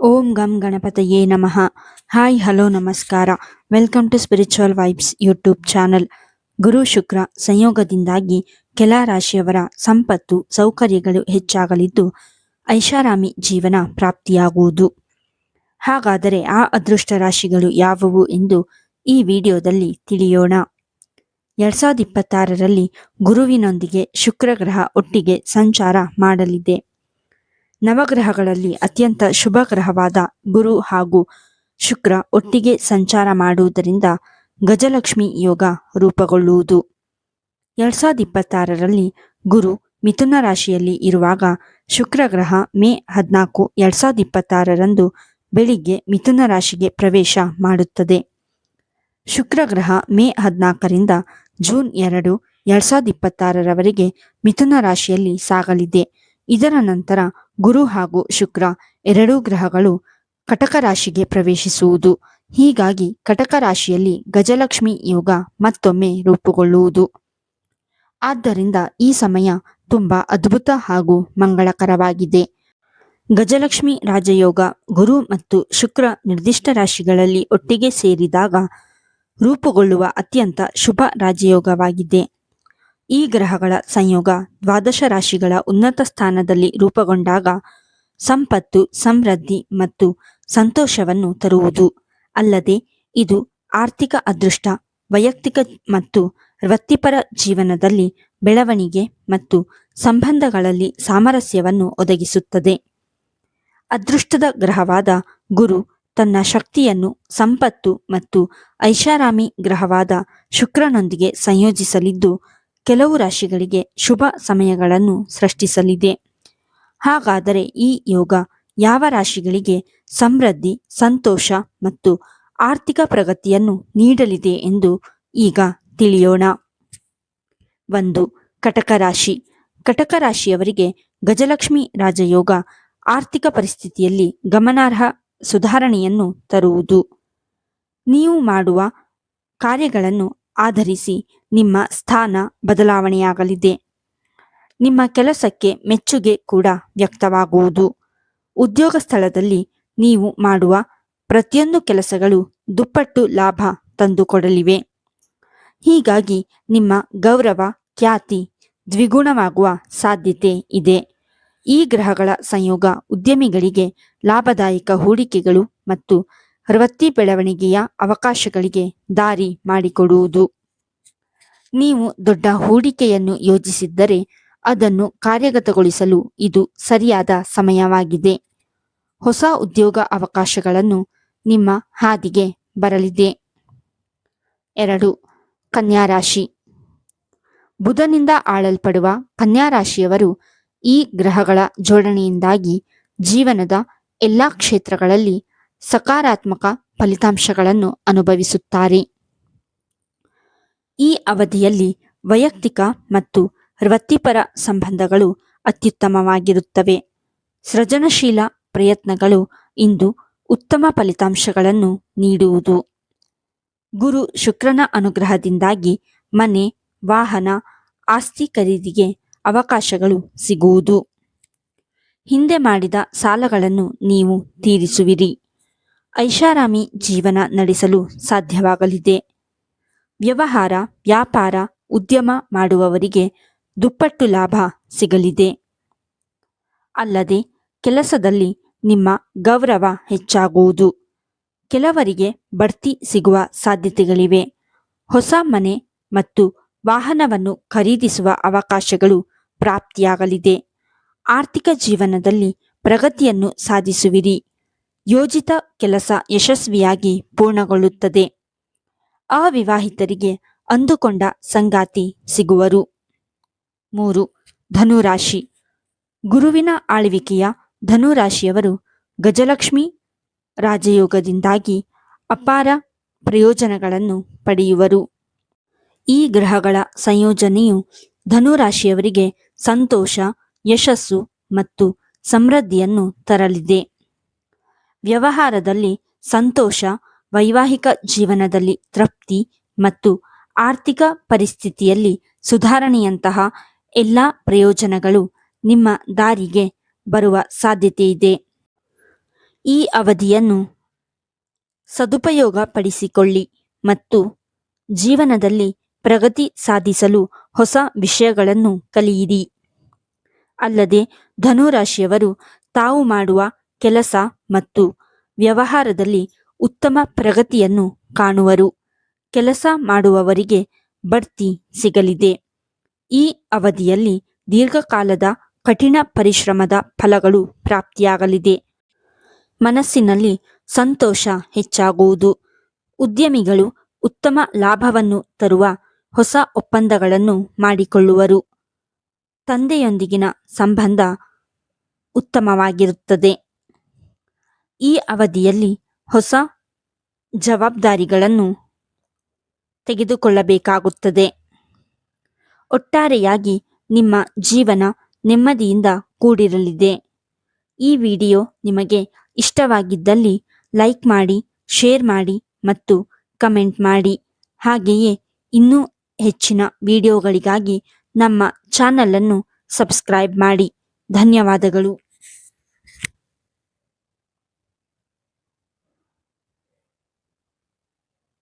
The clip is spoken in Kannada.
ಓಂ ಗಂ ಗಣಪತಯೇ ನಮಃ. ಹಾಯ್ ಹಲೋ ನಮಸ್ಕಾರ. Welcome to spiritual vibes YouTube channel. ಗುರು ಶುಕ್ರ ಸಂಯೋಗದಿಂದಾಗಿ ಕೆಲ ರಾಶಿಯವರ ಸಂಪತ್ತು ಸೌಕರ್ಯಗಳು ಹೆಚ್ಚಾಗಲಿದ್ದು ಐಷಾರಾಮಿ ಜೀವನ ಪ್ರಾಪ್ತಿಯಾಗುವುದು. ಹಾಗಾದರೆ ಆ ಅದೃಷ್ಟ ರಾಶಿಗಳು ಯಾವುವು ಎಂದು ಈ ವಿಡಿಯೋದಲ್ಲಿ ತಿಳಿಯೋಣ. 2026ರಲ್ಲಿ ಗುರುವಿನೊಂದಿಗೆ ಶುಕ್ರ ಗ್ರಹ ಒಟ್ಟಿಗೆ ಸಂಚಾರ ಮಾಡಲಿದೆ. ನವಗ್ರಹಗಳಲ್ಲಿ ಅತ್ಯಂತ ಶುಭ ಗ್ರಹವಾದ ಗುರು ಹಾಗೂ ಶುಕ್ರ ಒಟ್ಟಿಗೆ ಸಂಚಾರ ಮಾಡುವುದರಿಂದ ಗಜಲಕ್ಷ್ಮಿ ಯೋಗ ರೂಪುಗೊಳ್ಳುವುದು. 2026ರಲ್ಲಿ ಗುರು ಮಿಥುನ ರಾಶಿಯಲ್ಲಿ ಇರುವಾಗ ಶುಕ್ರ ಗ್ರಹ ಮೇ 14, 2026ರಂದು ಬೆಳಿಗ್ಗೆ ಮಿಥುನ ರಾಶಿಗೆ ಪ್ರವೇಶ ಮಾಡುತ್ತದೆ. ಶುಕ್ರ ಗ್ರಹ ಮೇ 14ರಿಂದ ಜೂನ್ 2, 2026ರವರೆಗೆ ಮಿಥುನ ರಾಶಿಯಲ್ಲಿ ಸಾಗಲಿದೆ. ಇದರ ನಂತರ ಗುರು ಹಾಗೂ ಶುಕ್ರ ಎರಡೂ ಗ್ರಹಗಳು ಕಟಕ ರಾಶಿಗೆ ಪ್ರವೇಶಿಸುವುದು. ಹೀಗಾಗಿ ಕಟಕ ರಾಶಿಯಲ್ಲಿ ಗಜಲಕ್ಷ್ಮಿ ಯೋಗ ಮತ್ತೊಮ್ಮೆ ರೂಪುಗೊಳ್ಳುವುದು. ಆದ್ದರಿಂದ ಈ ಸಮಯ ತುಂಬಾ ಅದ್ಭುತ ಹಾಗೂ ಮಂಗಳಕರವಾಗಿದೆ. ಗಜಲಕ್ಷ್ಮಿ ರಾಜಯೋಗ ಗುರು ಮತ್ತು ಶುಕ್ರ ನಿರ್ದಿಷ್ಟ ರಾಶಿಗಳಲ್ಲಿ ಒಟ್ಟಿಗೆ ಸೇರಿದಾಗ ರೂಪುಗೊಳ್ಳುವ ಅತ್ಯಂತ ಶುಭ ರಾಜಯೋಗವಾಗಿದೆ. ಈ ಗ್ರಹಗಳ ಸಂಯೋಗ ದ್ವಾದಶ ರಾಶಿಗಳ ಉನ್ನತ ಸ್ಥಾನದಲ್ಲಿ ರೂಪುಗೊಂಡಾಗ ಸಂಪತ್ತು, ಸಮೃದ್ಧಿ ಮತ್ತು ಸಂತೋಷವನ್ನು ತರುವುದು. ಅಲ್ಲದೆ ಇದು ಆರ್ಥಿಕ ಅದೃಷ್ಟ, ವೈಯಕ್ತಿಕ ಮತ್ತು ವೃತ್ತಿಪರ ಜೀವನದಲ್ಲಿ ಬೆಳವಣಿಗೆ ಮತ್ತು ಸಂಬಂಧಗಳಲ್ಲಿ ಸಾಮರಸ್ಯವನ್ನು ಒದಗಿಸುತ್ತದೆ. ಅದೃಷ್ಟದ ಗ್ರಹವಾದ ಗುರು ತನ್ನ ಶಕ್ತಿಯನ್ನು ಸಂಪತ್ತು ಮತ್ತು ಐಷಾರಾಮಿ ಗ್ರಹವಾದ ಶುಕ್ರನೊಂದಿಗೆ ಸಂಯೋಜಿಸಲಿದ್ದು ಕೆಲವು ರಾಶಿಗಳಿಗೆ ಶುಭ ಸಮಯಗಳನ್ನು ಸೃಷ್ಟಿಸಲಿದೆ. ಹಾಗಾದರೆ ಈ ಯೋಗ ಯಾವ ರಾಶಿಗಳಿಗೆ ಸಮೃದ್ಧಿ, ಸಂತೋಷ ಮತ್ತು ಆರ್ಥಿಕ ಪ್ರಗತಿಯನ್ನು ನೀಡಲಿದೆ ಎಂದು ಈಗ ತಿಳಿಯೋಣ. 1. ಕಟಕ ರಾಶಿ. ಕಟಕ ರಾಶಿಯವರಿಗೆ ಗಜಲಕ್ಷ್ಮಿ ರಾಜಯೋಗ ಆರ್ಥಿಕ ಪರಿಸ್ಥಿತಿಯಲ್ಲಿ ಗಮನಾರ್ಹ ಸುಧಾರಣೆಯನ್ನು ತರುವುದು. ನೀವು ಮಾಡುವ ಕಾರ್ಯಗಳನ್ನು ಆಧರಿಸಿ ನಿಮ್ಮ ಸ್ಥಾನ ಬದಲಾವಣೆಯಾಗಲಿದೆ. ನಿಮ್ಮ ಕೆಲಸಕ್ಕೆ ಮೆಚ್ಚುಗೆ ಕೂಡ ವ್ಯಕ್ತವಾಗುವುದು. ಉದ್ಯೋಗ ಸ್ಥಳದಲ್ಲಿ ನೀವು ಮಾಡುವ ಪ್ರತಿಯೊಂದು ಕೆಲಸಗಳು ದುಪ್ಪಟ್ಟು ಲಾಭ ತಂದುಕೊಡಲಿವೆ. ಹೀಗಾಗಿ ನಿಮ್ಮ ಗೌರವ, ಖ್ಯಾತಿ ದ್ವಿಗುಣವಾಗುವ ಸಾಧ್ಯತೆ ಇದೆ. ಈ ಗ್ರಹಗಳ ಸಂಯೋಗ ಉದ್ಯಮಿಗಳಿಗೆ ಲಾಭದಾಯಕ ಹೂಡಿಕೆಗಳು ಮತ್ತು ವೃತ್ತಿ ಬೆಳವಣಿಗೆಯ ಅವಕಾಶಗಳಿಗೆ ದಾರಿ ಮಾಡಿಕೊಡುವುದು. ನೀವು ದೊಡ್ಡ ಹೂಡಿಕೆಯನ್ನು ಯೋಜಿಸಿದ್ದರೆ ಅದನ್ನು ಕಾರ್ಯಗತಗೊಳಿಸಲು ಇದು ಸರಿಯಾದ ಸಮಯವಾಗಿದೆ. ಹೊಸ ಉದ್ಯೋಗ ಅವಕಾಶಗಳನ್ನು ನಿಮ್ಮ ಹಾದಿಗೆ ಬರಲಿದೆ. 2. ಕನ್ಯಾ ರಾಶಿ. ಬುಧನಿಂದ ಆಳಲ್ಪಡುವ ಕನ್ಯಾ ರಾಶಿಯವರು ಈ ಗ್ರಹಗಳ ಜೋಡಣೆಯಿಂದಾಗಿ ಜೀವನದ ಎಲ್ಲ ಕ್ಷೇತ್ರಗಳಲ್ಲಿ ಸಕಾರಾತ್ಮಕ ಫಲಿತಾಂಶಗಳನ್ನು ಅನುಭವಿಸುತ್ತಾರೆ. ಈ ಅವಧಿಯಲ್ಲಿ ವೈಯಕ್ತಿಕ ಮತ್ತು ವೃತ್ತಿಪರ ಸಂಬಂಧಗಳು ಅತ್ಯುತ್ತಮವಾಗಿರುತ್ತವೆ. ಸೃಜನಶೀಲ ಪ್ರಯತ್ನಗಳು ಇಂದು ಉತ್ತಮ ಫಲಿತಾಂಶಗಳನ್ನು ನೀಡುವುದು. ಗುರು ಶುಕ್ರನ ಅನುಗ್ರಹದಿಂದಾಗಿ ಮನೆ, ವಾಹನ, ಆಸ್ತಿ ಖರೀದಿಗೆ ಅವಕಾಶಗಳು ಸಿಗುವುದು. ಹಿಂದೆ ಮಾಡಿದ ಸಾಲಗಳನ್ನು ನೀವು ತೀರಿಸುವಿರಿ. ಐಷಾರಾಮಿ ಜೀವನ ನಡೆಸಲು ಸಾಧ್ಯವಾಗಲಿದೆ. ವ್ಯವಹಾರ, ವ್ಯಾಪಾರ, ಉದ್ಯಮ ಮಾಡುವವರಿಗೆ ದುಪ್ಪಟ್ಟು ಲಾಭ ಸಿಗಲಿದೆ. ಅಲ್ಲದೆ ಕೆಲಸದಲ್ಲಿ ನಿಮ್ಮ ಗೌರವ ಹೆಚ್ಚಾಗುವುದು. ಕೆಲವರಿಗೆ ಬಡ್ತಿ ಸಿಗುವ ಸಾಧ್ಯತೆಗಳಿವೆ. ಹೊಸ ಮನೆ ಮತ್ತು ವಾಹನವನ್ನು ಖರೀದಿಸುವ ಅವಕಾಶಗಳು ಪ್ರಾಪ್ತಿಯಾಗಲಿದೆ. ಆರ್ಥಿಕ ಜೀವನದಲ್ಲಿ ಪ್ರಗತಿಯನ್ನು ಸಾಧಿಸುವಿರಿ. ಯೋಜಿತ ಕೆಲಸ ಯಶಸ್ವಿಯಾಗಿ ಪೂರ್ಣಗೊಳ್ಳುತ್ತದೆ. ಅವಿವಾಹಿತರಿಗೆ ಅಂದುಕೊಂಡ ಸಂಗಾತಿ ಸಿಗುವರು. 3. ಧನುರಾಶಿ. ಗುರುವಿನ ಆಳ್ವಿಕೆಯ ಧನುರಾಶಿಯವರು ಗಜಲಕ್ಷ್ಮಿ ರಾಜಯೋಗದಿಂದಾಗಿ ಅಪಾರ ಪ್ರಯೋಜನಗಳನ್ನು ಪಡೆಯುವರು. ಈ ಗ್ರಹಗಳ ಸಂಯೋಜನೆಯು ಧನುರಾಶಿಯವರಿಗೆ ಸಂತೋಷ, ಯಶಸ್ಸು ಮತ್ತು ಸಮೃದ್ಧಿಯನ್ನು ತರಲಿದೆ. ವ್ಯವಹಾರದಲ್ಲಿ ಸಂತೋಷ, ವೈವಾಹಿಕ ಜೀವನದಲ್ಲಿ ತೃಪ್ತಿ ಮತ್ತು ಆರ್ಥಿಕ ಪರಿಸ್ಥಿತಿಯಲ್ಲಿ ಸುಧಾರಣೆಯಂತಹ ಎಲ್ಲ ಪ್ರಯೋಜನಗಳು ನಿಮ್ಮ ದಾರಿಗೆ ಬರುವ ಸಾಧ್ಯತೆಯಿದೆ. ಈ ಅವಧಿಯನ್ನು ಸದುಪಯೋಗ ಪಡಿಸಿಕೊಳ್ಳಿ ಮತ್ತು ಜೀವನದಲ್ಲಿ ಪ್ರಗತಿ ಸಾಧಿಸಲು ಹೊಸ ವಿಷಯಗಳನ್ನು ಕಲಿಯಿರಿ. ಅಲ್ಲದೆ ಧನುರಾಶಿಯವರು ತಾವು ಮಾಡುವ ಕೆಲಸ ಮತ್ತು ವ್ಯವಹಾರದಲ್ಲಿ ಉತ್ತಮ ಪ್ರಗತಿಯನ್ನು ಕಾಣುವರು. ಕೆಲಸ ಮಾಡುವವರಿಗೆ ಬಡ್ತಿ ಸಿಗಲಿದೆ. ಈ ಅವಧಿಯಲ್ಲಿ ದೀರ್ಘಕಾಲದ ಕಠಿಣ ಪರಿಶ್ರಮದ ಫಲಗಳು ಪ್ರಾಪ್ತಿಯಾಗಲಿದೆ. ಮನಸ್ಸಿನಲ್ಲಿ ಸಂತೋಷ ಹೆಚ್ಚಾಗುವುದು. ಉದ್ಯಮಿಗಳು ಉತ್ತಮ ಲಾಭವನ್ನು ತರುವ ಹೊಸ ಒಪ್ಪಂದಗಳನ್ನು ಮಾಡಿಕೊಳ್ಳುವರು. ತಂದೆಯೊಂದಿಗಿನ ಸಂಬಂಧ ಉತ್ತಮವಾಗಿರುತ್ತದೆ. ಈ ಅವಧಿಯಲ್ಲಿ ಹೊಸ ಜವಾಬ್ದಾರಿಗಳನ್ನು ತೆಗೆದುಕೊಳ್ಳಬೇಕಾಗುತ್ತದೆ. ಒಟ್ಟಾರೆಯಾಗಿ ನಿಮ್ಮ ಜೀವನ ನೆಮ್ಮದಿಯಿಂದ ಕೂಡಿರಲಿದೆ. ಈ ವಿಡಿಯೋ ನಿಮಗೆ ಇಷ್ಟವಾಗಿದ್ದಲ್ಲಿ ಲೈಕ್ ಮಾಡಿ, ಶೇರ್ ಮಾಡಿ ಮತ್ತು ಕಮೆಂಟ್ ಮಾಡಿ. ಹಾಗೆಯೇ ಇನ್ನೂ ಹೆಚ್ಚಿನ ವಿಡಿಯೋಗಳಿಗಾಗಿ ನಮ್ಮ ಚಾನಲನ್ನು ಸಬ್ಸ್ಕ್ರೈಬ್ ಮಾಡಿ. ಧನ್ಯವಾದಗಳು.